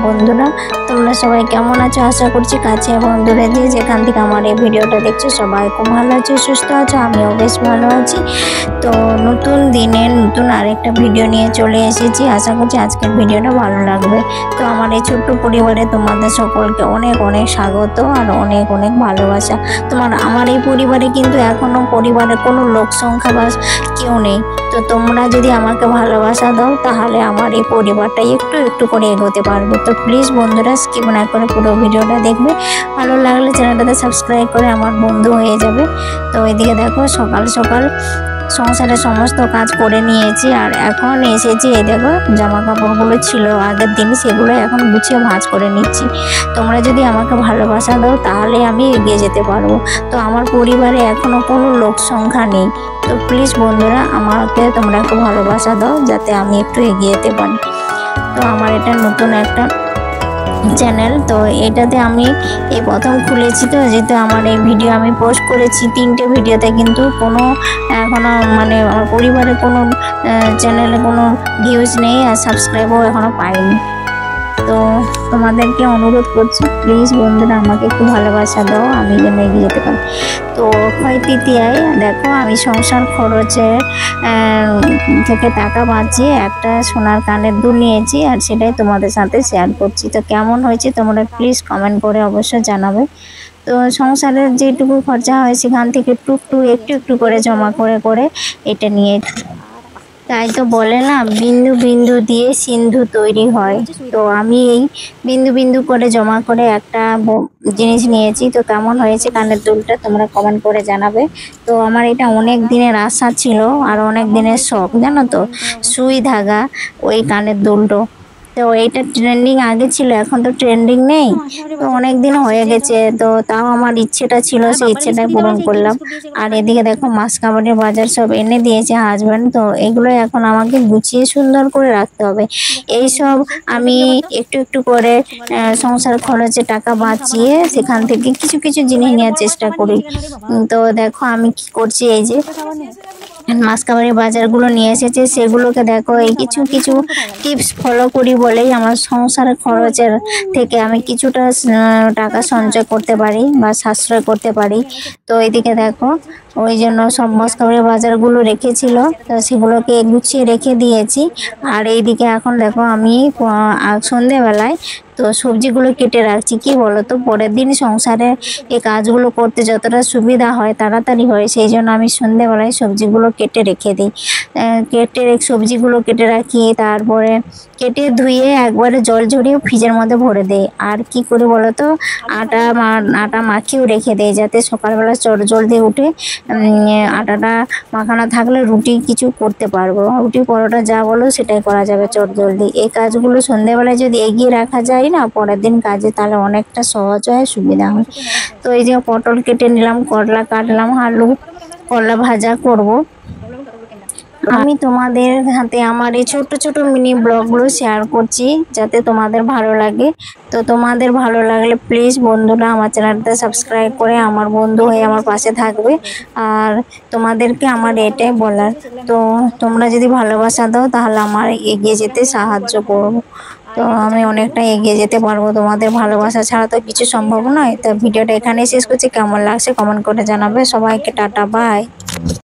বন্ধুরা, তোমরা সবাই কেমন আছো? আশা করছি কাছে এবং দূরে যে যেখান থেকে আমার এই ভিডিওটা দেখছো সবাই খুব ভালো আছো, সুস্থ আছো। আমিও বেশ ভালো আছি। তো নতুন দিনে নতুন আরেকটা ভিডিও নিয়ে চলে এসেছি। আশা করছি আজকের ভিডিওটা ভালো লাগবে। তো আমার এই ছোট্ট পরিবারে তোমাদের সকলকে অনেক অনেক স্বাগত আর অনেক অনেক ভালোবাসা। আমার এই পরিবারে কিন্তু এখনো পরিবারে কোনো লোক সংখ্যা বা কেউ নেই। তো তোমরা যদি আমাকে ভালোবাসা দাও তাহলে আমার এই পরিবারটা একটু একটু করে এগোতে পারবে। তো প্লিজ বন্ধুরা স্কিপ না করে পুরো ভিডিওটা দেখবে। ভালো লাগলে চ্যানেলটাতে সাবস্ক্রাইব করে আমার বন্ধু হয়ে যাবে। তো এদিকে দেখো সকাল সকাল সংসারের সমস্ত কাজ করে নিয়েছি আর এখন এসেছি। এই দেখো জামা কাপড়গুলো ছিল আগের দিন, সেগুলো এখন গুছিয়ে ভাঁজ করে নিচ্ছি। তোমরা যদি আমাকে ভালোবাসা দাও তাহলে আমি এগিয়ে যেতে পারবো। তো আমার পরিবারে এখনো কোনো লোক সংখ্যা নেই। তো প্লিজ বন্ধুরা আমাকে তোমরা একটু ভালোবাসা দাও যাতে আমি একটু এগিয়ে যেতে পারি। তো আমার এটা নতুন একটা চ্যানেল, তো এটাতে আমি এই প্রথম খুলেছি। তো যেহেতু আমার এই ভিডিও আমি পোস্ট করেছি 3টে ভিডিওতে, কিন্তু কোনো এখনও মানে আমার পরিবারে কোনো চ্যানেলে কোনো ভিউজ নেই আর সাবস্ক্রাইবও এখনও পাইনি। তো তোমাদেরকে অনুরোধ করছি প্লিজ বন্ধুরা আমাকে একটু ভালোবাসা দাও, আমি যেন এগিয়ে যেতে পারি। তো অক্ষয় তৃতীয়ায় দেখো আমি সংসার খরচের থেকে টাকা বাঁচিয়ে একটা সোনার কানের দুল নিয়েছি আর সেটাই তোমাদের সাথে শেয়ার করছি। তো কেমন হয়েছে তোমরা প্লিজ কমেন্ট করে অবশ্যই জানাবে। তো সংসারের যেটুকু খরচা হয় সেখান থেকে একটু একটু করে জমা করে করে এটা নিয়ে, তাই তো বলে না বিন্দু বিন্দু দিয়ে সিন্ধু তৈরি হয়। তো আমি এই বিন্দু বিন্দু করে জমা করে একটা জিনিস নিয়েছি। তো কেমন হয়েছে কানের দুলটা তোমরা কমেন্ট করে জানাবে। তো আমার এটা অনেক দিনের আশা ছিল আর অনেক দিনের শখ, জানো তো, সুই ধাগা ওই কানের দুলটো। তো এইটা ট্রেন্ডিং আগে ছিল, এখন তো ট্রেন্ডিং নেই। তো অনেক দিন হয়ে গেছে, তো তাও আমার ইচ্ছেটা ছিল, সেই ইচ্ছেটাই পূরণ করলাম। আর এদিকে দেখো মাছ কাবাডির বাজার সব এনে দিয়েছে হাজব্যান্ড। তো এগুলো এখন আমাকে গুছিয়ে সুন্দর করে রাখতে হবে। এই সব আমি একটু একটু করে সংসার খরচে টাকা বাঁচিয়ে সেখান থেকে কিছু কিছু জিনিস নেওয়ার চেষ্টা করি। তো দেখো আমি কি করছি, এই যে মাসকাবারির বাজারগুলো নিয়ে এসেছে সেগুলোকে দেখো এই কিছু কিছু টিপস ফলো করি বলেই আমার সংসারের খরচের থেকে আমি কিছুটা টাকা সঞ্চয় করতে পারি বা সাশ্রয় করতে পারি। তো এদিকে দেখো ওই জন্য সব মাসকাবারির বাজারগুলো রেখেছিল, তো সেগুলোকে গুছিয়ে রেখে দিয়েছি। আর এইদিকে এখন দেখো আমি সন্ধেবেলায় তো সবজিগুলো কেটে রাখছি। কি বলো তো, পরের দিন সংসারে এই কাজগুলো করতে যতটা সুবিধা হয়, তাড়াতাড়ি হয়, সেই জন্য আমি সন্ধেবেলায় সবজিগুলো কেটে রেখে দিই। সবজিগুলো কেটে রাখি, তারপরে কেটে ধুয়ে একবারে জল ঝরিয়ে ফ্রিজের মধ্যে ভরে দেই। আর কি করি বলো তো, আটা মাখিয়েও রেখে দেয় যাতে সকালবেলা জলদি উঠে আটাটা মাখানো থাকলে রুটি কিছু করতে পারবো। রুটি পরোটা যা বলো সেটাই করা যাবে জলদি। এই কাজগুলো সন্ধেবেলায় যদি এগিয়ে রাখা যায় না পরের দিন কাজে, তাহলে অনেকটা সহজ হয়, সুবিধা হয়। তো এই যে পটল কেটে নিলাম, করলা কাটলাম, আলু করলা ভাজা করব। আমি তোমাদের হাতে আমার এই ছোট ছোট মিনি ব্লগগুলো শেয়ার করছি যাতে তোমাদের ভালো লাগে। তো তোমাদের ভালো লাগলে প্লিজ বন্ধুরা আমার চ্যানেলটা সাবস্ক্রাইব করে আমার বন্ধু হয়ে আমার পাশে থাকবে। আর তোমাদেরকে আমার এটাই বলার, তো তোমরা যদি ভালোবাসা দাও তাহলে আমার এগিয়ে যেতে সাহায্য করবো। তো আমি অনেকটা এগিয়ে যেতে পারবো, তোমাদের ভালোবাসা ছাড়া তো কিছু সম্ভব নয়। তো ভিডিওটা এখানেই শেষ করছি। কেমন লাগছে কমেন্ট করে জানাবে। সবাইকে টাটা, বাই।